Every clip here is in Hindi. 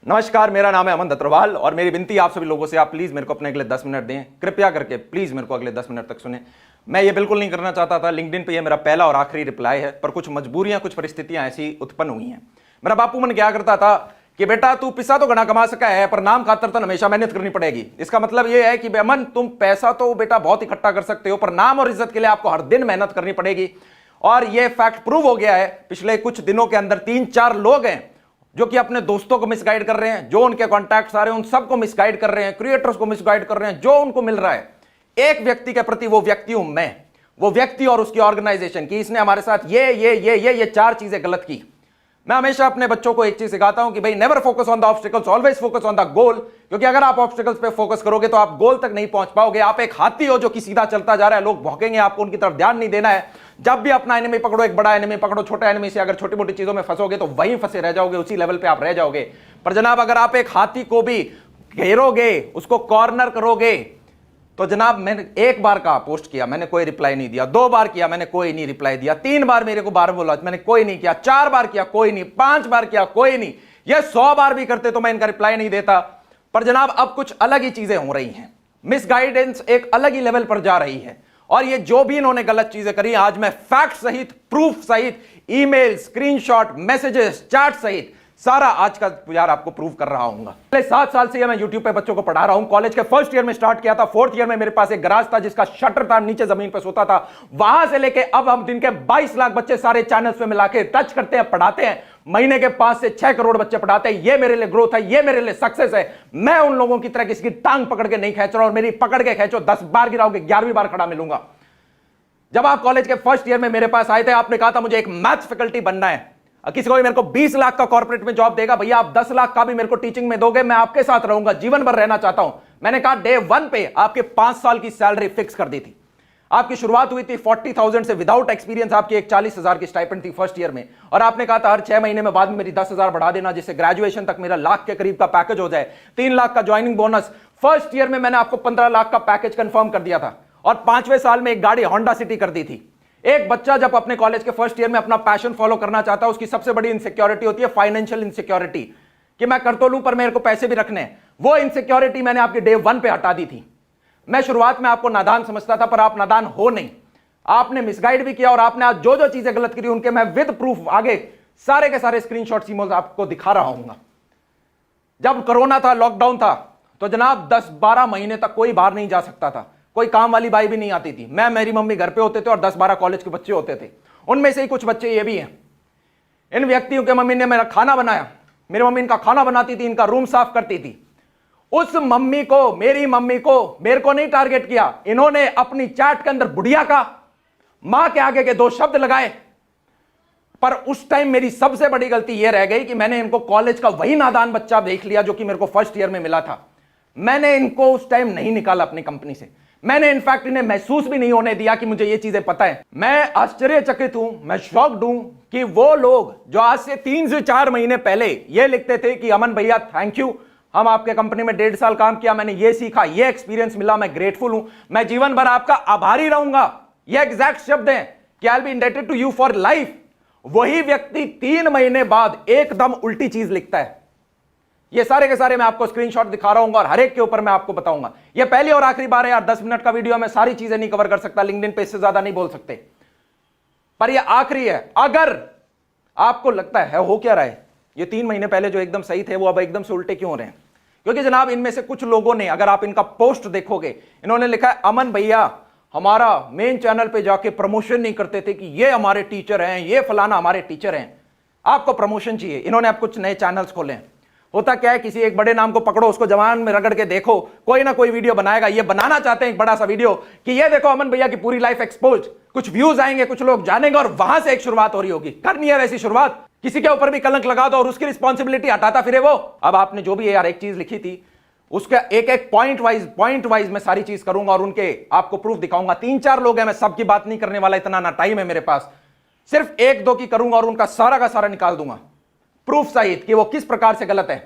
नमस्कार, मेरा नाम है अमन दत्तरवाल और मेरी विनती आप सभी लोगों से, आप प्लीज मेरे को अपने अगले 10 मिनट दें, कृपया करके प्लीज मेरे को अगले 10 मिनट तक सुने। मैं ये बिल्कुल नहीं करना चाहता था, लिंक्डइन पे ये मेरा पहला और आखिरी रिप्लाई है, पर कुछ मजबूरियां, कुछ परिस्थितियां ऐसी उत्पन्न हुई हैं। मेरा बापू मन क्या करता था कि बेटा तू पैसा तो घना कमा सका है, पर नाम खातर तो हमेशा मेहनत करनी पड़ेगी। इसका मतलब ये है कि अमन तुम पैसा तो बेटा बहुत इकट्ठा कर सकते हो, पर नाम और इज्जत के लिए आपको हर दिन मेहनत करनी पड़ेगी। और ये फैक्ट प्रूव हो गया है। पिछले कुछ दिनों के अंदर 3-4 लोग हैं जो कि अपने दोस्तों को मिसगाइड कर रहे हैं, जो उनके कॉन्टैक्ट्स आ रहे हैं उन सबको मिसगाइड कर रहे हैं, क्रिएटर्स को मिसगाइड कर रहे हैं, जो उनको मिल रहा है। एक व्यक्ति के प्रति वो व्यक्ति हूं मैं, वो व्यक्ति और उसकी ऑर्गेनाइजेशन की इसने हमारे साथ ये 4 चीजें गलत की। मैं हमेशा अपने बच्चों को एक चीज सिखाता हूं कि भाई never focus on the obstacles, always focus on the goal. क्योंकि अगर आप ऑब्स्टिकल्स पे फोकस करोगे तो आप गोल तक नहीं पहुंच पाओगे। आप एक हाथी हो जो कि सीधा चलता जा रहा है, लोग भौंकेंगे, आपको उनकी तरफ ध्यान नहीं देना है। जब भी अपना एनिमी पकड़ो, एक बड़ा एनिमी पकड़ो, छोटा एनिमी से अगर छोटी मोटी चीजों में फंसोगे तो वहीं फंसे रह जाओगे, उसी लेवल पे आप रह जाओगे। पर जनाब अगर आप एक हाथी को भी घेरोगे, उसको कॉर्नर करोगे, तो जनाब मैंने 1 बार का पोस्ट किया, मैंने कोई रिप्लाई नहीं दिया। 2 बार किया, मैंने कोई नहीं रिप्लाई दिया। 3 बार मेरे को बार बोला, मैंने कोई नहीं किया। 4 बार किया, कोई नहीं। 5 बार किया, कोई नहीं। ये 100 बार भी करते तो मैं इनका रिप्लाई नहीं देता। पर जनाब अब कुछ अलग ही चीजें हो रही हैं, मिसगाइडेंस एक अलग ही लेवल पर जा रही है। और ये जो भी इन्होंने गलत चीजें करी, आज मैं फैक्ट सहित, प्रूफ सहित, ईमेल, स्क्रीनशॉट, मैसेजेस, चैट सहित सारा आज का यार आपको प्रूव कर रहा हूं। पहले 7 साल से मैं YouTube पे बच्चों को पढ़ा रहा हूं। कॉलेज के फर्स्ट ईयर में स्टार्ट किया था। 4th ईयर में मेरे पास एक गराज था जिसका शटर था, नीचे जमीन पे सोता था। वहां से लेके अब हम दिन के 22 लाख बच्चे सारे चैनल्स पे मिला के टच करते हैं, पढ़ाते हैं। महीने के 5 से 6 करोड़ बच्चे पढ़ाते हैं। ये मेरे लिए ग्रोथ है, ये मेरे लिए सक्सेस है। मैं उन लोगों की तरह किसी की टांग पकड़ के नहीं खींच रहा हूं। और मेरी पकड़ के खींचो, 10 बार गिराओगे, 11वीं बार खड़ा मिलूंगा। जब आप कॉलेज के फर्स्ट ईयर में मेरे पास आए थे, आपने कहा था मुझे एक मैथ्स फैकल्टी बनना है। किसी को भी मेरे को 20 लाख का कॉर्पोरेट में जॉब देगा, भैया आप 10 लाख का भी मेरे को टीचिंग में दोगे, मैं आपके साथ रहूंगा, जीवन भर रहना चाहता हूं। मैंने कहा डे 1 पे आपके 5 साल की सैलरी फिक्स कर दी थी। आपकी शुरुआत हुई थी 40,000 से, विदाउट एक्सपीरियंस आपकी एक 40,000 की स्टाइपेंड थी फर्स्ट ईयर में। और आपने कहा था हर 6 महीने में बाद में मेरी 10,000 बढ़ा देना, जिससे ग्रेजुएशन तक मेरा लाख के करीब का पैकेज हो जाए। 3 लाख का ज्वाइनिंग बोनस। फर्स्ट ईयर में मैंने आपको 15 लाख का पैकेज कंफर्म कर दिया था। और 5वें साल में एक गाड़ी होंडा सिटी कर दी थी। एक बच्चा जब अपने कॉलेज के फर्स्ट ईयर में अपना पैशन फॉलो करना चाहता है, उसकी सबसे बड़ी इनसिक्योरिटी होती है फाइनेंशियल इनसिक्योरिटी, कि मैं कर तो लूं पर मेरे को पैसे भी रखने हैं। वो इनसिक्योरिटी मैंने आपके डे 1 पे हटा दी थी। मैं शुरुआत में आपको नादान समझता था, पर आप नादान हो नहीं। आपने मिसगाइड भी किया और आपने आज जो जो चीजें गलत करी उनके मैं विद प्रूफ आगे सारे के सारे स्क्रीनशॉट इमोज आपको दिखा रहा हूं। जब कोरोना था, लॉकडाउन था, तो जनाब 10-12 महीने तक कोई बाहर नहीं जा सकता था। कोई काम वाली बाई भी नहीं आती थी। मेरी मम्मी घर पे होते थे और 10-12 कॉलेज के बच्चे होते थे। उनमें से ही कुछ बच्चे ये भी हैं। इन व्यक्तियों के मम्मी ने मेरा खाना बनाया। मेरी मम्मी इनका खाना बनाती थी, इनका रूम साफ करती थी। उस मम्मी को, मेरी मम्मी को, मेरे को नहीं टारगेट किया। इन्होंने अपनी चैट के अंदर बुढ़िया का, मां के आगे के 2 शब्द लगाए। पर उस टाइम मेरी सबसे बड़ी गलती यह रह गई कि मैंने इनको कॉलेज का वही नादान बच्चा देख लिया जो कि मेरे को फर्स्ट ईयर में मिला था। मैंने इनको उस टाइम नहीं निकाला अपनी कंपनी से। मैंने इनफैक्ट इन्हें महसूस भी नहीं होने दिया कि मुझे ये चीजें पता है। मैं आश्चर्यचकित हूं, मैं शॉक्ड हूं कि वो लोग जो आज से 3 से 4 महीने पहले ये लिखते थे कि अमन भैया थैंक यू, हम आपके कंपनी में 1.5 साल काम किया, मैंने ये सीखा, ये एक्सपीरियंस मिला, मैं ग्रेटफुल हूं, मैं जीवन भर आपका आभारी रहूंगा, ये एग्जैक्ट शब्द हैं कि I will be indebted to you for life. वही व्यक्ति 3 महीने बाद एकदम उल्टी चीज लिखता है। ये सारे के सारे मैं आपको स्क्रीनशॉट दिखा रहा हूं और हर एक के ऊपर मैं आपको बताऊंगा। ये पहली और आखिरी बार है यार, 10 मिनट का वीडियो में सारी चीजें नहीं कवर कर सकता, लिंक्डइन पे इससे ज्यादा नहीं बोल सकते, पर ये आखिरी है। अगर आपको लगता है हो क्या रहा है, ये 3 महीने पहले जो एकदम सही थे वो अब एकदम से उल्टे क्यों हो रहे हैं? क्योंकि जनाब इनमें से कुछ लोगों ने, अगर आप इनका पोस्ट देखोगे, इन्होंने लिखा है अमन भैया हमारा मेन चैनल पे जाके प्रमोशन नहीं करते थे कि ये हमारे टीचर हैं, ये फलाना हमारे टीचर हैं। आपको प्रमोशन चाहिए, इन्होंने आप कुछ नए चैनल्स खोले हैं। होता क्या है, किसी एक बड़े नाम को पकड़ो, उसको जवान में रगड़ के देखो, कोई ना कोई वीडियो बनाएगा। ये बनाना चाहते हैं एक बड़ा सा वीडियो कि ये देखो अमन भैया की पूरी लाइफ एक्सपोज, कुछ व्यूज आएंगे, कुछ लोग जानेंगे और वहां से एक शुरुआत हो रही होगी। करनी है वैसी शुरुआत, किसी के ऊपर भी कलंक लगा दो और उसकी रिस्पॉन्सिबिलिटी हटाता फिरे वो। अब आपने जो भी यार एक चीज लिखी थी, उसका एक एक पॉइंट वाइज मैं सारी चीज करूंगा और उनके आपको प्रूफ दिखाऊंगा। 3-4 लोग हैं, मैं सबकी बात नहीं करने वाला, इतना ना टाइम है मेरे पास। सिर्फ 1-2 की करूंगा और उनका सारा का सारा निकाल दूंगा प्रूफ सहित कि वो किस प्रकार से गलत है।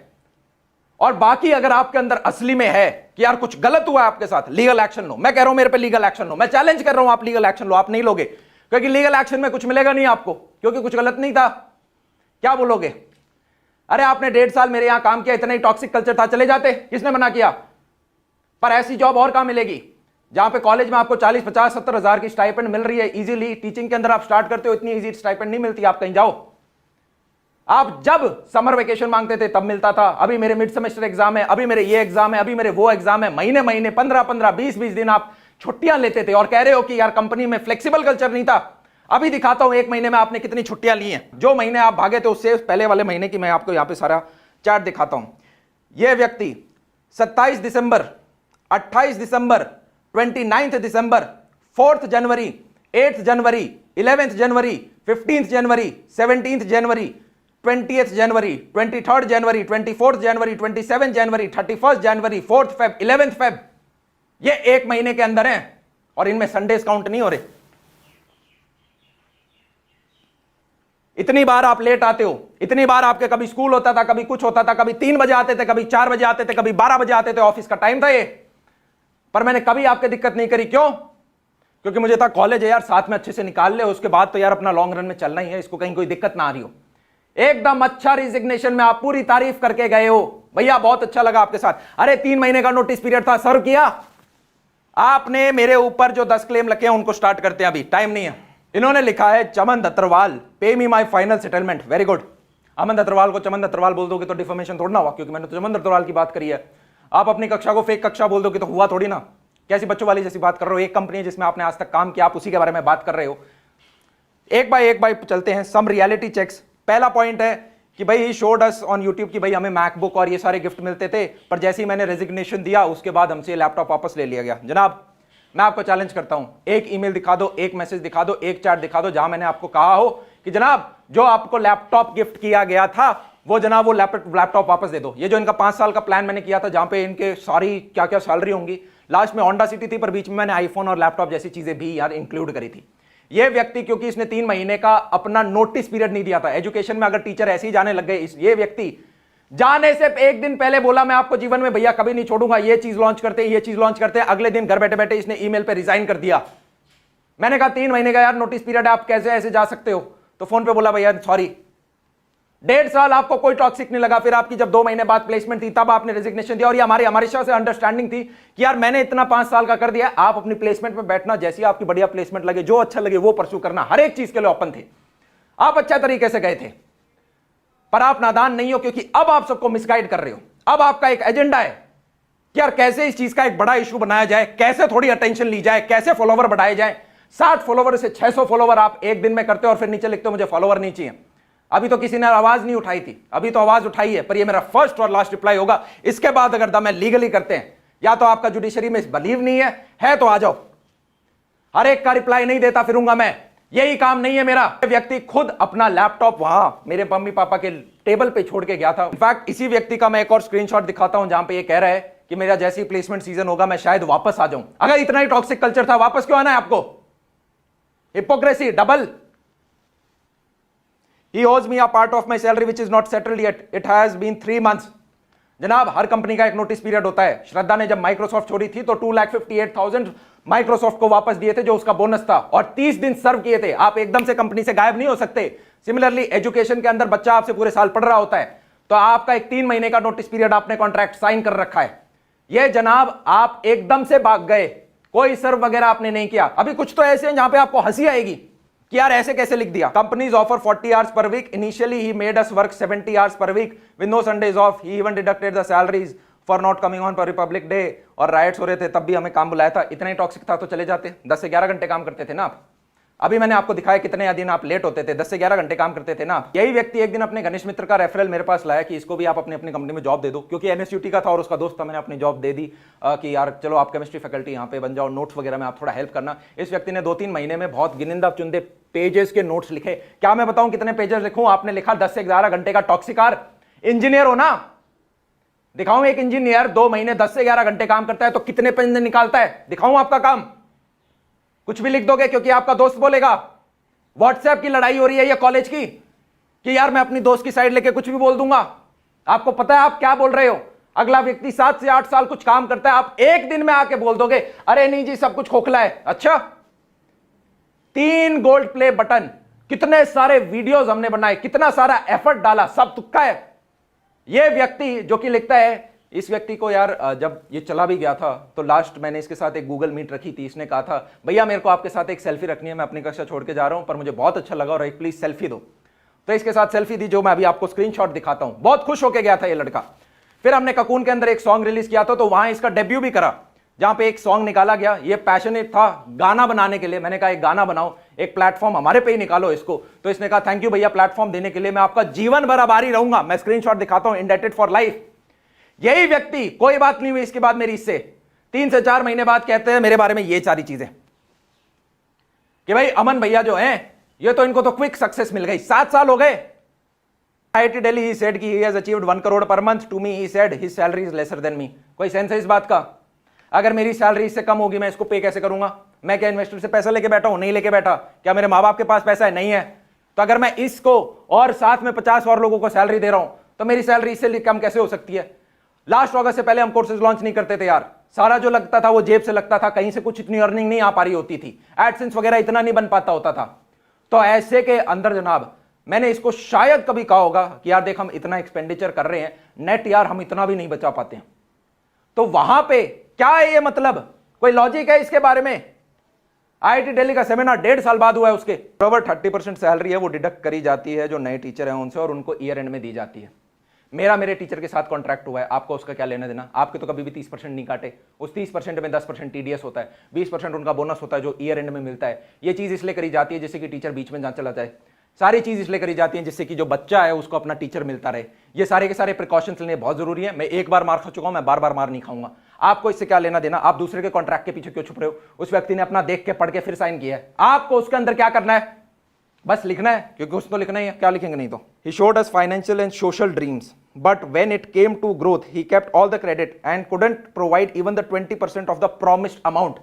और बाकी अगर आपके अंदर असली में है कि यार कुछ गलत हुआ है आपके साथ, लीगल एक्शन लो। मैं कह रहा हूं मेरे पे लीगल एक्शन लो, मैं चैलेंज कर रहा हूं आप लीगल एक्शन लो। आप नहीं लोगे क्योंकि लीगल एक्शन में कुछ मिलेगा नहीं आपको, क्योंकि कुछ गलत नहीं था। क्या बोलोगे? अरे आपने 1.5 साल मेरे यहां काम किया, इतना ही टॉक्सिक कल्चर था, चले जाते, किसने मना किया? पर ऐसी जॉब और कहां मिलेगी जहां पे कॉलेज में आपको 40, 50, 70 हजार की स्टाइपेंड मिल रही है इजीली। टीचिंग के अंदर आप स्टार्ट करते हो, इतनी इजी स्टाइपेंड नहीं मिलती। आप कहीं जाओ, आप जब समर वेकेशन मांगते थे तब मिलता था। अभी मेरे मिड सेमेस्टर एग्जाम है, अभी मेरे ये एग्जाम है, अभी मेरे वो एग्जाम है, महीने महीने 15-15, 20-20 दिन आप छुट्टियां लेते थे और कह रहे हो कि यार कंपनी में फ्लेक्सिबल कल्चर नहीं था। अभी दिखाता हूं 1 महीने में आपने कितनी छुट्टियां ली हैं। जो महीने आप भागे थे उससे पहले वाले महीने की मैं आपको यहां पे सारा चार्ट दिखाता हूं। यह व्यक्ति 27 दिसंबर, 28 दिसंबर, 29 दिसंबर, 4 जनवरी, 8 जनवरी, 11 जनवरी, 15 जनवरी, 17 जनवरी, 20 जनवरी, 23 जनवरी, 24 जनवरी, 27 जनवरी, 31 जनवरी, 4 फेब, 11 फेब, ये 1 महीने के अंदर हैं और इनमें संडेज काउंट नहीं हो रहे। इतनी बार आप लेट आते हो, इतनी बार आपके कभी स्कूल होता था, कभी कुछ होता था, कभी 3 बजे आते थे, कभी 4 बजे आते थे, कभी 12 बजे आते थे, ऑफिस का टाइम था ये। पर मैंने कभी आपके दिक्कत नहीं करी। क्यों? क्योंकि मुझे था कॉलेज है यार, साथ में अच्छे से निकाल ले, उसके बाद तो यार अपना लॉन्ग रन में चलना ही है, इसको कहीं कोई दिक्कत ना आ रही हो। एकदम अच्छा रिजिग्नेशन में आप पूरी तारीफ करके गए हो, भैया बहुत अच्छा लगा आपके साथ। अरे 3 महीने का नोटिस पीरियड था, सर्व किया आपने। मेरे ऊपर जो 10 क्लेम लगे हैं उनको स्टार्ट करते हैं, अभी टाइम नहीं है। इन्होंने लिखा है Chaman Dattarwal, pay me my final settlement. Very good. Aman Dattarwal को चमन दत्तरवाल बोल दोगे तो डिफॉर्मेशन थोड़ा ना हुआ, क्योंकि मैंने तो चमन दत्तरवाल की बात करी है। आप अपनी कक्षा को फेक कक्षा बोल दोगे तो हुआ थोड़ी ना। कैसी बच्चों वाली जैसी बात कर रहे हो? एक कंपनी जिसमें आपने आज तक काम किया, आप उसी के बारे में बात कर रहे हो। एक बाय चलते हैं, सम रियलिटी चेक्स। पहला पॉइंट है कि भाई he showed us on YouTube कि भाई हमें मैकबुक और ये सारे गिफ्ट मिलते थे, पर जैसे ही मैंने रेजिग्नेशन दिया उसके बाद हमसे लैपटॉप वापस ले लिया गया। जनाब मैं आपको चैलेंज करता हूं, एक ईमेल दिखा दो, एक मैसेज दिखा दो, एक चैट दिखा दो जहां मैंने आपको कहा हो कि जनाब जो आपको लैपटॉप गिफ्ट किया गया था वो जनाब वो लैपटॉप वापस दे दो। ये जो इनका 5 साल का प्लान मैंने किया था जहां पे इनके सारी क्या क्या सैलरी होंगी, लास्ट में होंडा सिटी थी, पर बीच में मैंने आईफोन और लैपटॉप जैसी चीजें भी यार इंक्लूड करी थी। ये व्यक्ति क्योंकि इसने 3 महीने का अपना नोटिस पीरियड नहीं दिया था। एजुकेशन में अगर टीचर ऐसे ही जाने लग गए, ये व्यक्ति जाने से 1 दिन पहले बोला मैं आपको जीवन में भैया कभी नहीं छोड़ूंगा, ये चीज लॉन्च करते, ये चीज लॉन्च करते, अगले दिन घर बैठे बैठे इसने ईमेल पे रिजाइन कर दिया। मैंने कहा 3 महीने का यार नोटिस पीरियड है, आप कैसे ऐसे जा सकते हो? तो फोन पे बोला भैया सॉरी। 1.5 साल आपको कोई टॉक्सिक नहीं लगा, फिर आपकी जब 2 महीने बाद प्लेसमेंट थी तब आपने रेजिग्नेशन दिया। और ये हमारे से अंडरस्टैंडिंग थी कि यार मैंने इतना 5 साल का कर दिया, आप अपनी प्लेसमेंट में बैठना, जैसी आपकी बढ़िया प्लेसमेंट लगे, जो अच्छा लगे वो परस्यू करना, हर एक चीज के लिए ओपन थे। आप अच्छा तरीके से गए थे, पर आप नादान नहीं हो, क्योंकि अब आप सबको मिसगाइड कर रहे हो। अब आपका एक एजेंडा है कि यार कैसे इस चीज का एक बड़ा इशू बनाया जाए, कैसे थोड़ी अटेंशन ली जाए, कैसे फॉलोवर बढ़ाए जाए। 60 फॉलोवर से 600 फॉलोवर आप एक दिन में करते हो और फिर नीचे लिखते हो मुझे फॉलोवर नहीं चाहिए। अभी तो किसी ने आवाज नहीं उठाई थी, अभी तो आवाज उठाई है, पर ये मेरा फर्स्ट और लास्ट रिप्लाई होगा। इसके बाद अगर दम है लीगली करते हैं, या तो आपका जुडिशरी में बिलीव नहीं है तो आ जाओ। हर एक का रिप्लाई नहीं देता फिरूंगा मैं, यही काम नहीं है मेरा। व्यक्ति खुद अपना लैपटॉप वहां मेरे मम्मी पापा के टेबल पे छोड़ के गया था। इनफैक्ट इसी व्यक्ति का मैं एक और स्क्रीनशॉट दिखाता हूं जहां पे ये कह रहा है कि मेरा जैसी प्लेसमेंट सीजन होगा मैं शायद वापस आ जाऊं। अगर इतना ही टॉक्सिक कल्चर था, वापस क्यों आना है आपको? Hypocrisy double. He owes me a part of my salary which is not settled yet. It has been 3 months. जनाब हर कंपनी का एक नोटिस पीरियड होता है। श्रद्धा ने जब माइक्रोसॉफ्ट छोड़ी थी तो 2,58,000 माइक्रोसॉफ्ट को वापस दिए थे जो उसका बोनस था, और 30 दिन सर्व किए थे। आप एकदम से कंपनी से गायब नहीं हो सकते। सिमिलरली एजुकेशन के अंदर बच्चा आपसे पूरे साल पढ़ रहा होता है, तो आपका एक 3 महीने का नोटिस पीरियड आपने कॉन्ट्रैक्ट साइन कर रखा है। यह जनाब आप एकदम से भाग गए, कोई सर्व वगैरह आपने नहीं किया। अभी कुछ तो ऐसे हैं जहां पे आपको हंसी आएगी कि यार ऐसे कैसे लिख दिया। Companies offer 40 hours per week, initially he made us work 70 hours per week with no Sundays off. He even deducted the salaries for not coming on for Republic Day. और राइट्स हो रहे थे तब भी हमें काम बुलाया था। इतना ही टॉक्सिक था तो चले जाते। 10 से 11 घंटे काम करते थे ना आप। अभी मैंने आपको दिखाया कितने दिन आप लेट होते थे, 10 से 11 घंटे काम करते थे ना। यही व्यक्ति एक दिन अपने घनिष्ठ मित्र का रेफरल मेरे पास लाया कि इसको भी आप अपनी अपनी कंपनी में जॉब दे दो, क्योंकि एनएसयूटी का था और उसका दोस्त था। मैंने अपनी जॉब दे दी कि यार चलो आप केमिस्ट्री फैकल्टी यहाँ पे बन जाओ, नोट्स वगैरह में आप थोड़ा हेल्प करना। इस व्यक्ति ने 2-3 महीने में बहुत गिनिंदा चुनिंदे पेजेस के नोट्स लिखे। क्या मैं बताऊं कितने पेजेस लिखूं? आपने लिखा 10 से 11 घंटे का टॉक्सिकार। इंजीनियर हो ना, दिखाऊं एक इंजीनियर 2 महीने 10 से 11 घंटे काम करता है तो कितने पेज निकालता है? दिखाऊं आपका काम? कुछ भी लिख दोगे क्योंकि आपका दोस्त बोलेगा। व्हाट्सएप की लड़ाई हो रही है या कॉलेज की कि यार मैं अपनी दोस्त की साइड लेके कुछ भी बोल दूंगा। आपको पता है आप क्या बोल रहे हो? अगला व्यक्ति 7 से 8 साल कुछ काम करता है, आप एक दिन में आके बोल दोगे अरे नहीं जी सब कुछ खोखला है। अच्छा, 3 गोल्ड प्ले बटन, कितने सारे वीडियोस हमने बनाए, कितना सारा एफर्ट डाला, सब तुक्का है। ये व्यक्ति जो कि लिखता है, इस व्यक्ति को यार जब ये चला भी गया था तो लास्ट मैंने इसके साथ एक गूगल मीट रखी थी, इसने कहा था भैया मेरे को आपके साथ एक सेल्फी रखनी है, मैं अपनी कक्षा छोड़ के जा रहा हूं पर मुझे बहुत अच्छा लगा और एक प्लीज सेल्फी दो। तो इसके साथ सेल्फी दी जो मैं अभी आपको स्क्रीनशॉट दिखाता हूं। बहुत खुश होकर गया था ये लड़का। फिर हमने ककून के अंदर एक सॉन्ग रिलीज किया था तो वहां इसका डेब्यू भी करा, जहां पे एक सॉन्ग निकाला गया। ये पैशनेट था गाना बनाने के लिए। मैंने कहा एक गाना बनाओ, एक प्लेटफॉर्म हमारे पे ही निकालो इसको। तो इसने कहा थैंक यू भैया प्लेटफॉर्म देने के लिए, मैं आपका जीवन भर आभारी रहूंगा। मैं स्क्रीनशॉट दिखाता हूं, इंडेटेड फॉर लाइफ। यही व्यक्ति, कोई बात नहीं हुई इसके बाद मेरी इससे, 3 से 4 महीने बाद कहते हैं मेरे बारे में ये सारी चीजें कि भाई अमन भैया जो हैं ये तो इनको तो क्विक सक्सेस मिल गई, 7 साल हो गए। IIT Delhi he said कि he has achieved 1 crore per month. To me he said his salary is lesser than me. कोई सेंस है इस बात का? अगर मेरी सैलरी इससे कम होगी मैं इसको पे कैसे करूंगा? मैं क्या इन्वेस्टर से पैसा लेके बैठा हूं? नहीं लेके बैठा। क्या मेरे माँ बाप के पास पैसा है? नहीं है। तो अगर मैं इसको और साथ में 50 और लोगों को सैलरी दे रहा हूं तो मेरी सैलरी इससे कम कैसे हो सकती है? लास्ट अगस्त से पहले हम कोर्सेज लॉन्च नहीं करते थे यार, सारा जो लगता था वो जेब से लगता था, कहीं से कुछ इतनी अर्निंग नहीं आ पा रही होती थी, एडसेंस वगैरह इतना नहीं बन पाता होता था। तो ऐसे के अंदर जनाब मैंने इसको शायद कभी कहा होगा कि यार देख हम इतना एक्सपेंडिचर कर रहे हैं, नेट यार हम इतना भी नहीं बचा पाते हैं। तो वहां पे क्या है ये मतलब? कोई लॉजिक है इसके बारे में? IIT दिल्ली का सेमिनार 1.5 साल बाद हुआ है उसके। बराबर 30% सैलरी है वो डिडक्ट करी जाती है जो नए टीचर हैं उनसे, और उनको ईयर एंड में दी जाती है। मेरे टीचर के साथ कॉन्ट्रैक्ट हुआ है, आपको उसका क्या लेना देना? आपके तो कभी भी 30% नहीं काटे। उस 30% में 10% TDS होता है, 20% उनका बोनस होता है जो ईयर एंड में मिलता है। ये चीज इसलिए करी जाती है जिससे कि टीचर बीच में ना चला जाए। सारी चीज इसलिए करी जाती है जिससे कि जो बच्चा है उसको अपना टीचर मिलता रहे। ये सारे के सारे प्रिकॉशंस लेने बहुत जरूरी है। मैं एक बार मार खा चुका हूं, मैं बार बार मार नहीं खाऊंगा। आपको इससे क्या लेना देना? आप दूसरे के कॉन्ट्रैक्ट के पीछे क्यों छुप रहे हो? उस व्यक्ति ने अपना देख के पढ़ के फिर साइन किया है, आपको उसके अंदर क्या करना है? बस लिखना है, क्योंकि उसको लिखना ही है, क्या लिखेंगे नहीं तो। He showed us financial and social dreams, but when it came to growth, he kept all the credit and couldn't provide even the 20% of the promised amount.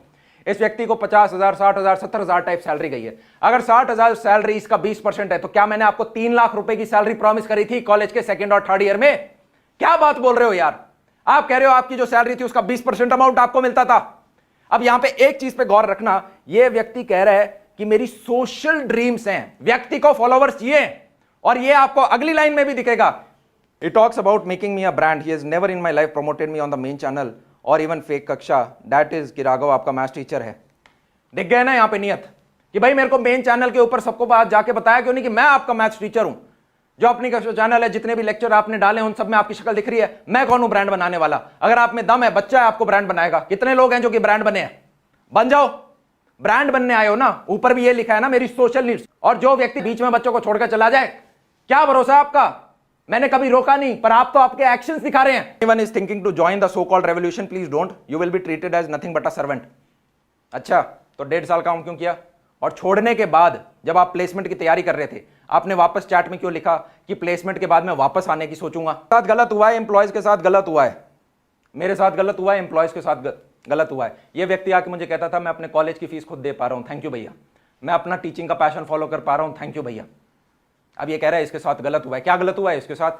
इस व्यक्ति को 50,000, 60,000, 70,000 टाइप सैलरी गई है। अगर 60,000 सैलरी इसका 20% है तो क्या मैंने आपको 3 लाख रुपए की सैलरी प्रॉमिस करी थी कॉलेज के 2nd और 3rd ईयर में? क्या बात बोल रहे हो यार? आप कह रहे हो आपकी जो सैलरी थी उसका 20% अमाउंट आपको मिलता था। अब यहां पे एक चीज पे गौर रखना, यह व्यक्ति कह रहा है कि मेरी सोशल ड्रीम्स हैं, व्यक्ति को फॉलोवर्स चाहिए, और ये आपको अगली लाइन में भी दिखेगा। He talks about making me a brand. He has never in my life promoted me on the main channel or even fake कक्षा। That is कि राघव आपका मैथ्स टीचर है। दिख गया ना यहाँ पे नियत कि भाई मेरे को मेन चैनल के ऊपर सबको बात जाके बताया क्यों नहीं कि मैं आपका मैथ्स टीचर हूं। जो अपनी कक्षा चैनल है, जितने भी लेक्चर आपने डाले उन सब में आपकी शक्ल दिख रही है। मैं कौन हूं ब्रांड बनाने वाला? अगर आप में दम है, बच्चा है, आपको ब्रांड बनाएगा। कितने लोग हैं जो कि ब्रांड बने हैं? बन जाओ, ब्रांड बनने आए हो ना। ऊपर भी ये लिखा है ना मेरी सोशल नीड्स। और जो व्यक्ति बीच में बच्चों को छोड़कर चला जाए, क्या भरोसा है आपका? मैंने कभी रोका नहीं, पर आप तो आपके एक्शंस दिखा रहे हैं। Anyone is thinking to join the so-called revolution, please don't. You will be treated as nothing but a servant. अच्छा, तो 1.5 साल काम क्यों किया? और छोड़ने के बाद जब आप प्लेसमेंट की तैयारी कर रहे थे, आपने वापस चैट में क्यों लिखा कि प्लेसमेंट के बाद मैं वापस आने की सोचूंगा? साथ गलत हुआ है, एम्प्लॉयज के साथ गलत हुआ है, मेरे साथ गलत हुआ है, एम्प्लॉयज के साथ गलत हुआ है। ये व्यक्ति आके मुझे कहता था मैं अपने कॉलेज की फीस खुद दे पा रहा हूं, थैंक यू भैया। मैं अपना टीचिंग का पैशन फॉलो कर पा रहा हूं, थैंक यू भैया। अब ये कह रहा है इसके साथ गलत हुआ है। क्या गलत हुआ है इसके साथ?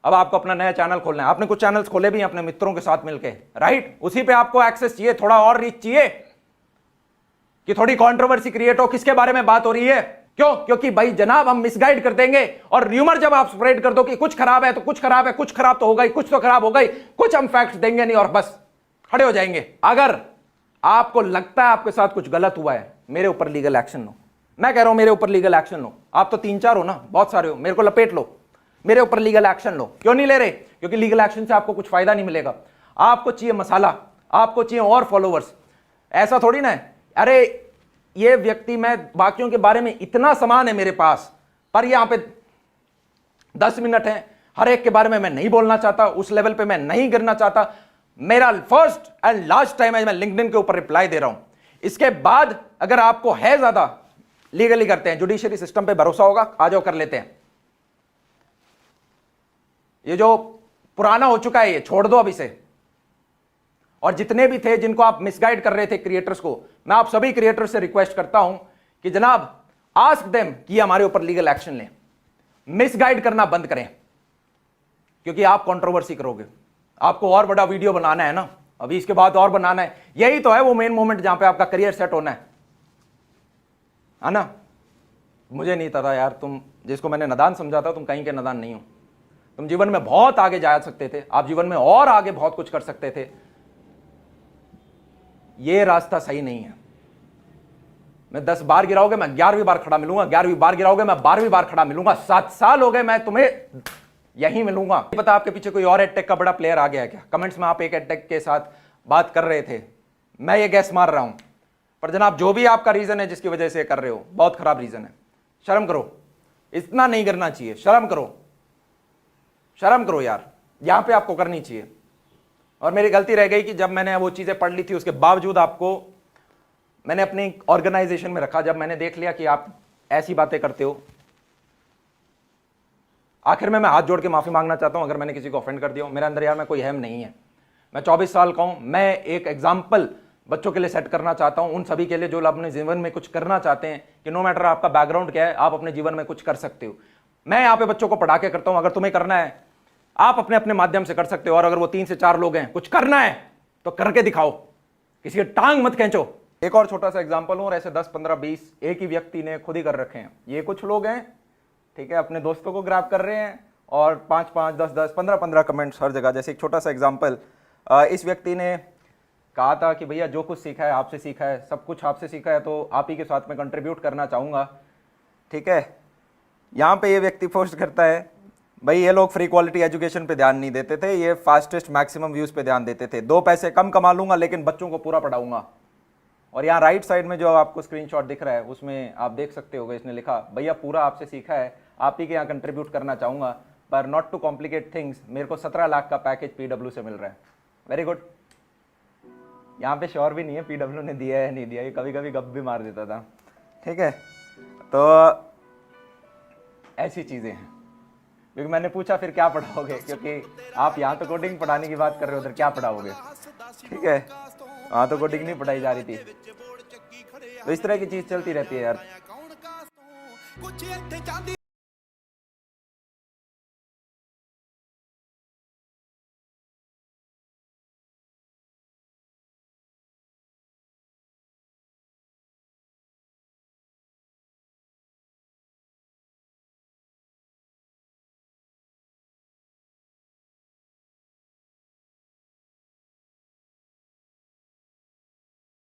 अब आपको अपना नया चैनल खोलना है। आपने कुछ चैनल्स खोले भी हैं अपने मित्रों के साथ मिलकर, राइट? उसी पे आपको एक्सेस चाहिए, थोड़ा और रीच चाहिए कि थोड़ी कंट्रोवर्सी क्रिएट हो। किसके बारे में बात हो रही है? क्यों? क्योंकि भाई जनाब हम मिसगाइड कर देंगे, और र्यूमर जब आप स्प्रेड कर दो कि कुछ खराब है तो कुछ खराब है, कुछ खराब तो होगा ही, कुछ तो खराब होगा ही, कुछ हम फैक्ट्स देंगे नहीं और बस खड़े हो जाएंगे। अगर आपको लगता है आपके साथ कुछ गलत हुआ है, मेरे ऊपर लीगल एक्शन लो। मैं कह रहा हूं मेरे ऊपर लीगल एक्शन लो। आप तो 3-4 हो ना, बहुत सारे हो, मेरे को लपेट लो, मेरे ऊपर लीगल एक्शन लो। क्यों नहीं ले रहे? क्योंकि लीगल एक्शन से आपको कुछ फायदा नहीं मिलेगा। आपको चाहिए मसाला, आपको चाहिए और फॉलोवर्स। ऐसा थोड़ी ना है अरे ये व्यक्ति, मैं बाकियों के बारे में इतना सामान है मेरे पास, पर यहां पे 10 मिनट है, हर एक के बारे में मैं नहीं बोलना चाहता, उस लेवल पे मैं नहीं गिरना चाहता। मेरा फर्स्ट एंड लास्ट टाइम है मैं लिंक्डइन के ऊपर रिप्लाई दे रहा हूं। इसके बाद अगर आपको है ज्यादा, लीगली करते हैं, जुडिशियरी सिस्टम पे भरोसा होगा, आ जाओ कर लेते हैं। ये जो पुराना हो चुका है ये छोड़ दो अब इसे। और जितने भी थे जिनको आप मिसगाइड कर रहे थे क्रिएटर्स को, मैं आप सभी क्रिएटर्स से रिक्वेस्ट करता हूं कि जनाब आस्क देम कि हमारे ऊपर लीगल एक्शन लें। मिसगाइड करना बंद करें, क्योंकि आप कंट्रोवर्सी करोगे। आपको और बड़ा वीडियो बनाना है ना, अभी इसके बाद और बनाना है। यही तो है वो मेन मोमेंट जहां पे आपका करियर सेट होना है ना? मुझे नहीं पता यार, तुम जिसको मैंने नादान समझा था, तुम कहीं के नादान नहीं हो। तुम जीवन में बहुत आगे जा सकते थे, आप जीवन में और आगे बहुत कुछ कर सकते थे। ये रास्ता सही नहीं है। मैं 10 बार गिराओगे मैं 11वीं बार खड़ा मिलूंगा, 11वीं बार गिराओगे मैं 12वीं बार खड़ा मिलूंगा। 7 साल हो गए मैं तुम्हें यहीं मिलूंगा। नहीं पता आपके पीछे कोई और एडटेक का बड़ा प्लेयर आ गया है क्या? कमेंट्स में आप एक एडटेक के साथ बात कर रहे थे, मैं ये गैस मार रहा हूं। पर जनाब जो भी आपका रीजन है जिसकी वजह से कर रहे हो, बहुत खराब रीजन है। शर्म करो, इतना नहीं करना चाहिए। शर्म करो, शर्म करो यार, यहां पे आपको करनी चाहिए। और मेरी गलती रह गई कि जब मैंने वो चीजें पढ़ ली थी उसके बावजूद आपको मैंने अपनी ऑर्गेनाइजेशन में रखा। जब मैंने देख लिया कि आप ऐसी बातें करते हो, आखिर में मैं हाथ जोड़ के माफी मांगना चाहता हूं अगर मैंने किसी को ऑफेंड कर दिया हो। मेरे अंदर यार में कोई अहम नहीं है। मैं 24 साल का हूं। मैं एक एग्जाम्पल बच्चों के लिए सेट करना चाहता हूं, उन सभी के लिए जो अपने जीवन में कुछ करना चाहते हैं कि नो मैटर आपका बैकग्राउंड क्या है, आप अपने जीवन में कुछ कर सकते हो। मैं यहां पे बच्चों को पढ़ा के करता हूं। अगर तुम्हें करना है आप अपने अपने माध्यम से कर सकते हो। और अगर वो 3 से 4 लोग हैं, कुछ करना है तो करके दिखाओ, किसी की टांग मत खींचो। एक और छोटा सा एग्जाम्पल हूं, और ऐसे 10, 15, 20 एक ही व्यक्ति ने खुद ही कर रखे हैं। ये कुछ लोग हैं, ठीक है, अपने दोस्तों को ग्रैब कर रहे हैं और 5-5, 10-10, 15-15 कमेंट्स हर जगह। जैसे एक छोटा सा एग्जाम्पल, इस व्यक्ति ने कहा था कि भैया जो कुछ सीखा है आपसे सीखा है, सब कुछ आपसे सीखा है, तो आप ही के साथ में कंट्रीब्यूट करना चाहूँगा। ठीक है, यहाँ पे ये व्यक्ति पोस्ट करता है, भाई ये लोग फ्री क्वालिटी एजुकेशन पे ध्यान नहीं देते थे, ये फास्टेस्ट मैक्सिमम व्यूज़ पे ध्यान देते थे। 2 पैसे कम कमा लूँगा लेकिन बच्चों को पूरा पढ़ाऊँगा। और यहाँ राइट साइड में जो आपको स्क्रीनशॉट दिख रहा है उसमें आप देख सकते होगे, इसने लिखा भैया पूरा आपसे सीखा है, आप ही के यहाँ कंट्रीब्यूट करना चाहूँगा, पर नॉट टू कॉम्प्लिकेट थिंग्स, मेरे को 17 लाख का पैकेज पीडब्ल्यू से मिल रहा है। Very good. यहाँ पे श्योर भी नहीं है पीडब्ल्यू ने दिया है नहीं दिया, ये कभी कभी गप भी मार देता था। ठीक है, तो ऐसी चीज़ें हैं। क्योंकि मैंने पूछा फिर क्या पढ़ाओगे, क्योंकि आप यहाँ तो कोडिंग पढ़ाने की बात कर रहे हो, उधर क्या पढ़ाओगे? ठीक है, वहाँ तो कोडिंग नहीं पढ़ाई जा रही थी। तो इस तरह की चीज़ चलती रहती है यार।